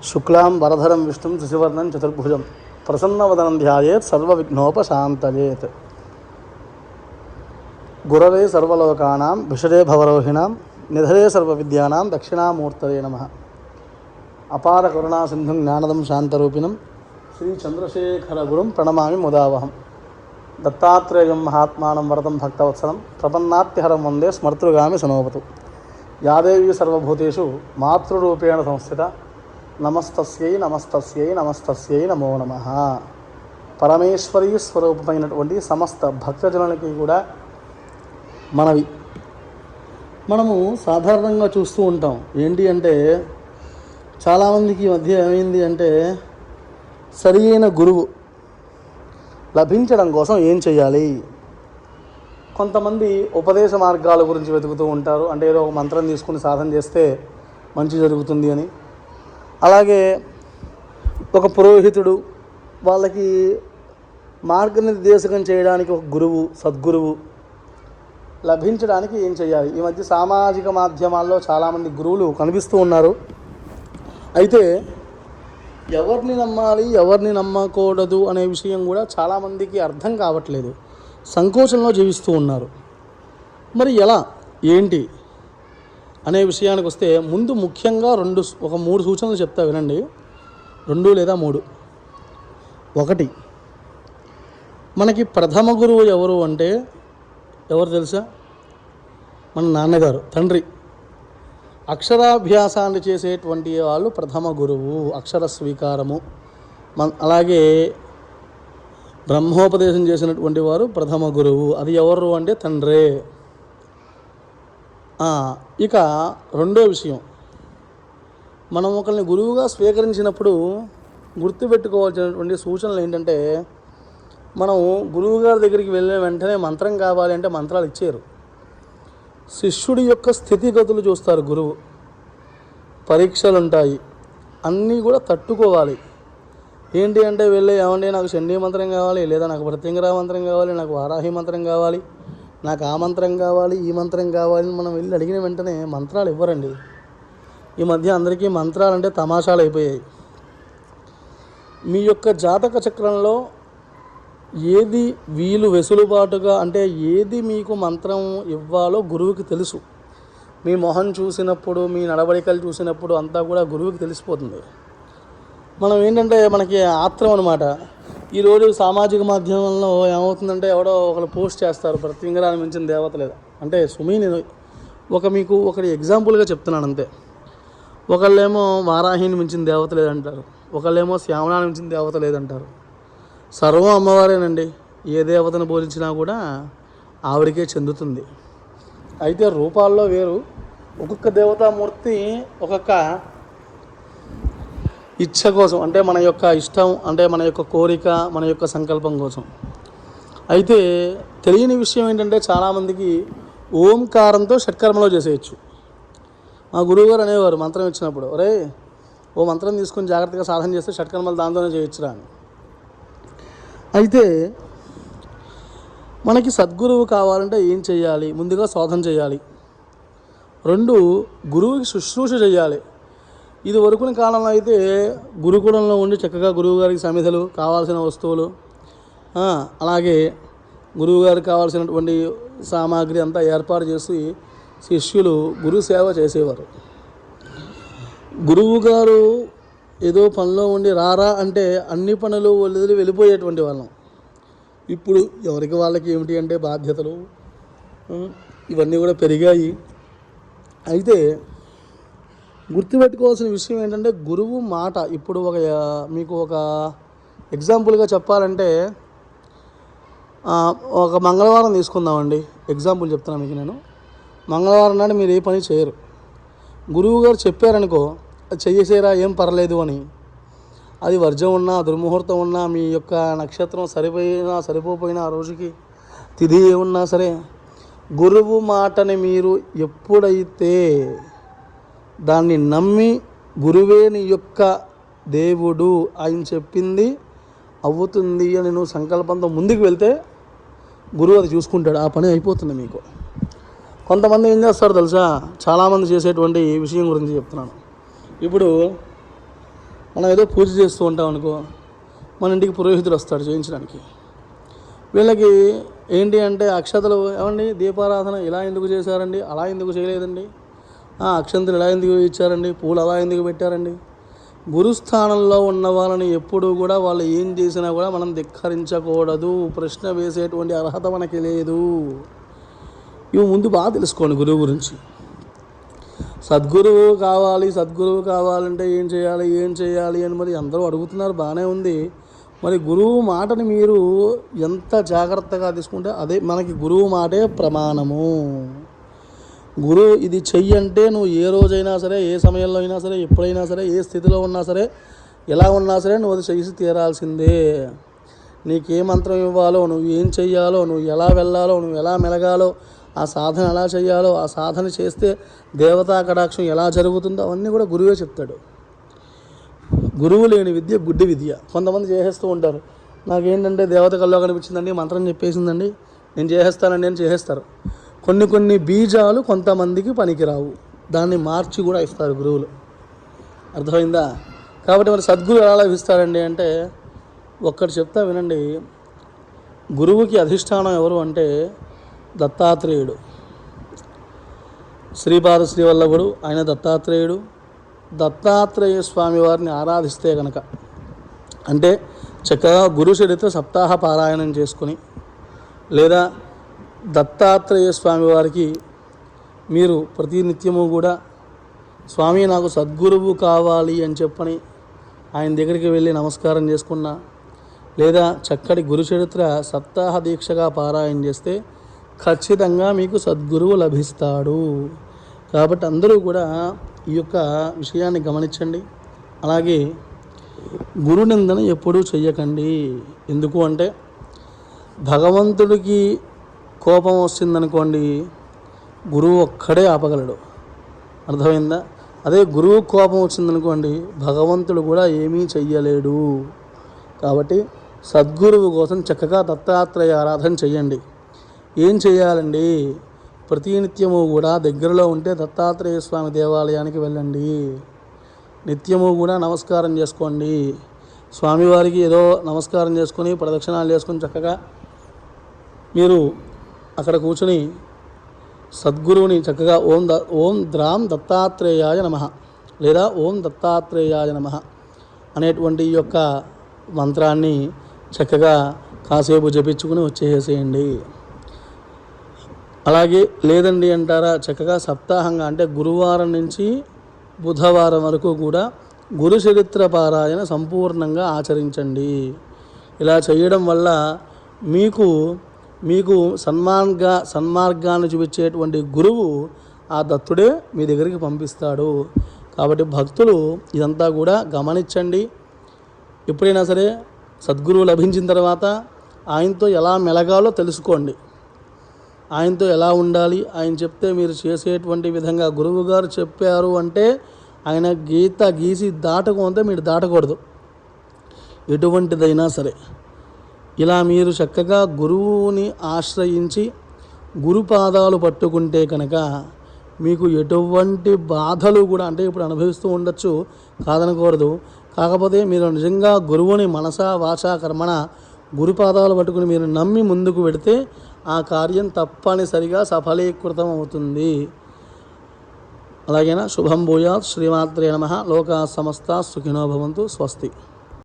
శుక్లాం వరధరం విష్ణుం శశివర్ణం చతుర్భుజం ప్రసన్నవదనం ధ్యాయేత్ సర్వవిఘ్నోపశాంతయేత్. గురవే సర్వలోకానాం విషదే భవరోహిణాం నిధరే సర్వవిద్యానాం దక్షిణామూర్తయే నమః. అపార కరుణా సింధుం జ్ఞానదం శాంతరూపిణం శ్రీ చంద్రశేఖర గురుం ప్రణమామి ముదావహం. దత్తాత్రేయం మహాత్మానం వరదం భక్తవత్సలం ప్రపన్నార్తిహరం వందే స్మర్తృగామి సనోవతు. యాదేవీ సర్వభూతేషు మాతృరూపేణ సంస్థిత నమస్తస్యై నమస్తస్యై నమస్తస్యై నమో నమః. పరమేశ్వరీ స్వరూపమైనటువంటి సమస్త భక్తజనులకి కూడా మనవి. మనము సాధారణంగా చూస్తూ ఉంటాం ఏంటి అంటే, చాలామందికి ఈ మధ్య ఏమైంది అంటే, సరి అయిన గురువు లభించడం కోసం ఏం చేయాలి? కొంతమంది ఉపదేశ మార్గాల గురించి వెతుకుతూ ఉంటారు. అంటే ఏదో ఒక మంత్రం తీసుకుని సాధన చేస్తే మంచి జరుగుతుంది అని. అలాగే ఒక పురోహితుడు వాళ్ళకి మార్గనిర్దేశకం చేయడానికి ఒక గురువు, సద్గురువు లభించడానికి ఏం చేయాలి? ఈ మధ్య సామాజిక మాధ్యమాల్లో చాలామంది గురువులు కనిపిస్తూ ఉన్నారు. అయితే ఎవరిని నమ్మాలి, ఎవరిని నమ్మకూడదు అనే విషయం కూడా చాలామందికి అర్థం కావట్లేదు. సంకోచంలో జీవిస్తూ ఉన్నారు. మరి ఎలా, ఏంటి అనే విషయానికి వస్తే, ముందు ముఖ్యంగా ఒక మూడు సూచనలు చెప్తా వినండి. 2 లేదా 3. 1, మనకి ప్రథమ గురువు ఎవరు అంటే ఎవరు తెలుసా? మన నాన్నగారు, తండ్రి. అక్షరాభ్యాసాన్ని చేసేటువంటి వాళ్ళు ప్రథమ గురువు, అక్షర స్వీకారము. అలాగే బ్రహ్మోపదేశం చేసినటువంటి వారు ప్రథమ గురువు. అది ఎవరు అంటే తండ్రే. ఇక రెండో విషయం, మనం ఒకరిని గురువుగా స్వీకరించినప్పుడు గుర్తుపెట్టుకోవాల్సినటువంటి సూచనలు ఏంటంటే, మనం గురువుగారి దగ్గరికి వెళ్ళిన వెంటనే మంత్రం కావాలి అంటే మంత్రాలు ఇచ్చారు. శిష్యుడి యొక్క స్థితిగతులు చూస్తారు గురువు. పరీక్షలు ఉంటాయి, అన్నీ కూడా తట్టుకోవాలి. ఏంటి అంటే వెళ్ళి, ఏమంటే నాకు చండీ మంత్రం కావాలి, లేదా నాకు ప్రత్యంగరా మంత్రం కావాలి, నాకు వారాహి మంత్రం కావాలి, నాకు ఆ మంత్రం కావాలి, ఈ మంత్రం కావాలి, మనం వెళ్ళి అడిగిన వెంటనే మంత్రాలు ఇవ్వరండి. ఈ మధ్య అందరికీ మంత్రాలంటే తమాషాలు అయిపోయాయి. మీ యొక్క జాతక చక్రంలో ఏది వీలు వెసులుబాటుగా, అంటే ఏది మీకు మంత్రం ఇవ్వాలో గురువుకి తెలుసు. మీ మొహం చూసినప్పుడు, మీ నడవడికలు చూసినప్పుడు అంతా కూడా గురువుకి తెలిసిపోతుంది. మనం ఏంటంటే, మనకి ఆత్రం అనమాట. ఈరోజు సామాజిక మాధ్యమంలో ఏమవుతుందంటే, ఎవడో ఒకరు పోస్ట్ చేస్తారు, ప్రత్యంగరాన్ని మించిన దేవత లేదా అంటే. నేను మీకు ఒకటి ఎగ్జాంపుల్గా చెప్తున్నాను అంతే. ఒకళ్ళేమో వారాహిని మించిన దేవత లేదంటారు, ఒకళ్ళేమో శ్యామలాన్ని మించిన దేవత లేదంటారు. సర్వం అమ్మవారేనండి. ఏ దేవతను పోలించినా కూడా ఆవిడికే చెందుతుంది. అయితే రూపాల్లో వేరు. ఒక్కొక్క దేవతామూర్తి ఒక్కొక్క ఇచ్ఛ కోసం, అంటే మన యొక్క ఇష్టం, అంటే మన యొక్క కోరిక, మన యొక్క సంకల్పం కోసం. అయితే తెలియని విషయం ఏంటంటే, చాలామందికి ఓంకారంతో షట్కర్మలో చేసేయచ్చు. మా గురువుగారు అనేవారు మంత్రం ఇచ్చినప్పుడు, ఒరే ఓ మంత్రం తీసుకుని జాగ్రత్తగా సాధన చేస్తే షట్కర్మలు దాంతోనే చేయొచ్చురా అని. అయితే మనకి సద్గురువు కావాలంటే ఏం చేయాలి? ముందుగా శోధన చేయాలి. 2, గురువుకి శుశ్రూష చేయాలి. ఇది వరకుని కాలంలో అయితే గురుకులంలో ఉండి చక్కగా గురువుగారికి సమిధలు, కావాల్సిన వస్తువులు, అలాగే గురువుగారికి కావాల్సినటువంటి సామాగ్రి అంతా ఏర్పాటు చేసి శిష్యులు గురు సేవ చేసేవారు. గురువుగారు ఏదో పనిలో ఉండి రారా అంటే అన్ని పనులు వదిలి వెళ్ళిపోయేటువంటి వాళ్ళం. ఇప్పుడు ఎవరికి వాళ్ళకి ఏమిటి అంటే బాధ్యతలు ఇవన్నీ కూడా పెరిగాయి. అయితే గుర్తుపెట్టుకోవాల్సిన విషయం ఏంటంటే, గురువు మాట. ఇప్పుడు మీకు ఒక ఎగ్జాంపుల్గా చెప్పాలంటే, ఒక మంగళవారం తీసుకుందామండి. ఎగ్జాంపుల్ చెప్తున్నాను మీకు నేను. మంగళవారం నాడు మీరు ఏ పని చేయరు. గురువు గారు చెప్పారనుకో, చెయ్యేసేరా ఏం పర్లేదు అని. అది వర్జం ఉన్నా, దుర్ముహూర్తం ఉన్నా, మీ యొక్క నక్షత్రం సరిపోయినా ఆ రోజుకి తిథి ఏమున్నా సరే, గురువు మాటని మీరు ఎప్పుడైతే దాన్ని నమ్మి, గురువే నీ యొక్క దేవుడు, ఆయన చెప్పింది అవుతుంది అని నువ్వు సంకల్పంతో ముందుకు వెళ్తే గురువు అది చూసుకుంటాడు. ఆ పని అయిపోతుంది మీకు. కొంతమంది ఏం చేస్తారు తెలుసా? చాలామంది చేసేటువంటి విషయం గురించి చెప్తున్నాను. ఇప్పుడు మనం ఏదో పూజ చేస్తూ ఉంటాం అనుకో, మన ఇంటికి పురోహితుడు వస్తాడు చేయించడానికి. వీళ్ళకి ఏంటి అంటే అక్షతలు, ఏమండి దీపారాధన ఇలా ఎందుకు చేశారండి, అలా ఎందుకు చేయలేదండి, అక్షంతలు ఇలా ఎందుకు ఇచ్చారండి, పూలు అలా ఎందుకు పెట్టారండి. గురుస్థానంలో ఉన్న వాళ్ళని ఎప్పుడూ కూడా వాళ్ళు ఏం చేసినా కూడా మనం ధిక్కరించకూడదు, ప్రశ్న వేసేటువంటి అర్హత మనకి లేదు. ఇవి ముందు బాగా తెలుసుకోండి గురువు గురించి. సద్గురువు కావాలంటే ఏం చేయాలి అని మరి అందరూ అడుగుతున్నారు, బాగానే ఉంది. మరి గురువు మాటని మీరు ఎంత జాగ్రత్తగా తీసుకుంటే అదే మనకి గురువు మాటే ప్రమాణము. గురువు ఇది చెయ్యంటే నువ్వు ఏ రోజైనా సరే, ఏ సమయంలో అయినా సరే, ఎప్పుడైనా సరే, ఏ స్థితిలో ఉన్నా సరే, ఎలా ఉన్నా సరే నువ్వు అది చేసి తీరాల్సిందే. నీకే మంత్రం ఇవ్వాలో, నువ్వు ఏం చెయ్యాలో, నువ్వు ఎలా వెళ్ళాలో, నువ్వు ఎలా మెలగాలో, ఆ సాధన ఎలా చేయాలో, ఆ సాధన చేస్తే దేవతా కటాక్షం ఎలా జరుగుతుందో అవన్నీ కూడా గురువే చెప్తాడు. గురువు లేని విద్య గుడ్డి విద్య. కొంతమంది చేసేస్తూ ఉంటారు, నాకేంటంటే దేవత కల్లో కనిపించిందండి, మంత్రం చెప్పేసిందండి, నేను చేసేస్తానండి అని చేసేస్తారు. కొన్ని బీజాలు కొంతమందికి పనికిరావు, దాన్ని మార్చి కూడా ఇస్తారు గురువులు. అర్థమైందా? కాబట్టి మరి సద్గురు ఎలా లభిస్తాడండి అంటే ఒక్కటి చెప్తా వినండి. గురువుకి అధిష్టానం ఎవరు అంటే దత్తాత్రేయుడు. శ్రీపాద శ్రీవల్లభుడు ఆయన దత్తాత్రేయుడు. దత్తాత్రేయ స్వామి వారిని ఆరాధిస్తే కనుక, అంటే చక్కగా గురు చరిత్ర సప్తాహ పారాయణం చేసుకుని, లేదా దత్తాత్రేయ స్వామి వారికి మీరు ప్రతినిత్యము కూడా స్వామి నాకు సద్గురువు కావాలి అని చెప్పని ఆయన దగ్గరికి వెళ్ళి నమస్కారం చేసుకున్నా, లేదా చక్కటి గురు చరిత్ర సప్తాహ దీక్షగా పారాయణ చేస్తే ఖచ్చితంగా మీకు సద్గురువు లభిస్తాడు. కాబట్టి అందరూ కూడా ఈ యొక్క విషయాన్ని గమనించండి. అలాగే గురునిందన ఎప్పుడూ చెయ్యకండి. ఎందుకు అంటే భగవంతుడికి కోపం వస్తుందనుకోండి, గురువు ఒక్కడే ఆపగలడు. అర్థమైందా? అదే గురువు కోపం వచ్చిందనుకోండి, భగవంతుడు కూడా ఏమీ చెయ్యలేడు. కాబట్టి సద్గురువు కోసం చక్కగా దత్తాత్రేయ ఆరాధన చెయ్యండి. ఏం చేయాలండి? ప్రతినిత్యము కూడా దగ్గరలో ఉంటే దత్తాత్రేయ స్వామి దేవాలయానికి వెళ్ళండి. నిత్యము కూడా నమస్కారం చేసుకోండి. స్వామివారికి ఏదో నమస్కారం చేసుకొని ప్రదక్షిణాలు చేసుకొని చక్కగా మీరు అక్కడ కూర్చొని సద్గురువుని చక్కగా ఓం ద్రాం దత్తాత్రేయాయ నమః లేదా ఓం దత్తాత్రేయాయ నమః అనేటువంటి ఈ యొక్క మంత్రాన్ని చక్కగా కాసేపు జపించుకుని వచ్చేసేయండి. అలాగే లేదండి అంటారా, చక్కగా సప్తాహంగా అంటే గురువారం నుంచి బుధవారం వరకు కూడా గురు చరిత్ర పారాయణ సంపూర్ణంగా ఆచరించండి. ఇలా చేయడం వల్ల మీకు సన్మార్గాన్ని చూపించేటువంటి గురువు ఆ దత్తుడే మీ దగ్గరికి పంపిస్తాడు. కాబట్టి భక్తులు ఇదంతా కూడా గమనించండి. ఎప్పుడైనా సరే సద్గురువు లభించిన తర్వాత ఆయనతో ఎలా మెలగాలో తెలుసుకోండి. ఆయనతో ఎలా ఉండాలి, ఆయన చెప్తే మీరు చేసేటువంటి విధంగా గురువు గారు చెప్పారు అంటే ఆయన గీత గీసి దాటకుంటే మీరు దాటకూడదు, ఎటువంటిదైనా సరే. ఇలా మీరు చక్కగా గురువుని ఆశ్రయించి గురుపాదాలు పట్టుకుంటే కనుక మీకు ఎటువంటి బాధలు కూడా, అంటే ఇప్పుడు అనుభవిస్తూ ఉండొచ్చు, కాదనకూడదు. కాకపోతే మీరు నిజంగా గురువుని మనసా వాచా కర్మణ గురుపాదాలు పట్టుకుని మీరు నమ్మి ముందుకు వెడితే ఆ కార్యం తప్పనిసరిగా సఫలీకృతం అవుతుంది. అలాగేనా? శుభం భూయాత్. శ్రీమాత్రే నమః. లోకా సమస్తా సుఖినో భవంతు. స్వస్తి.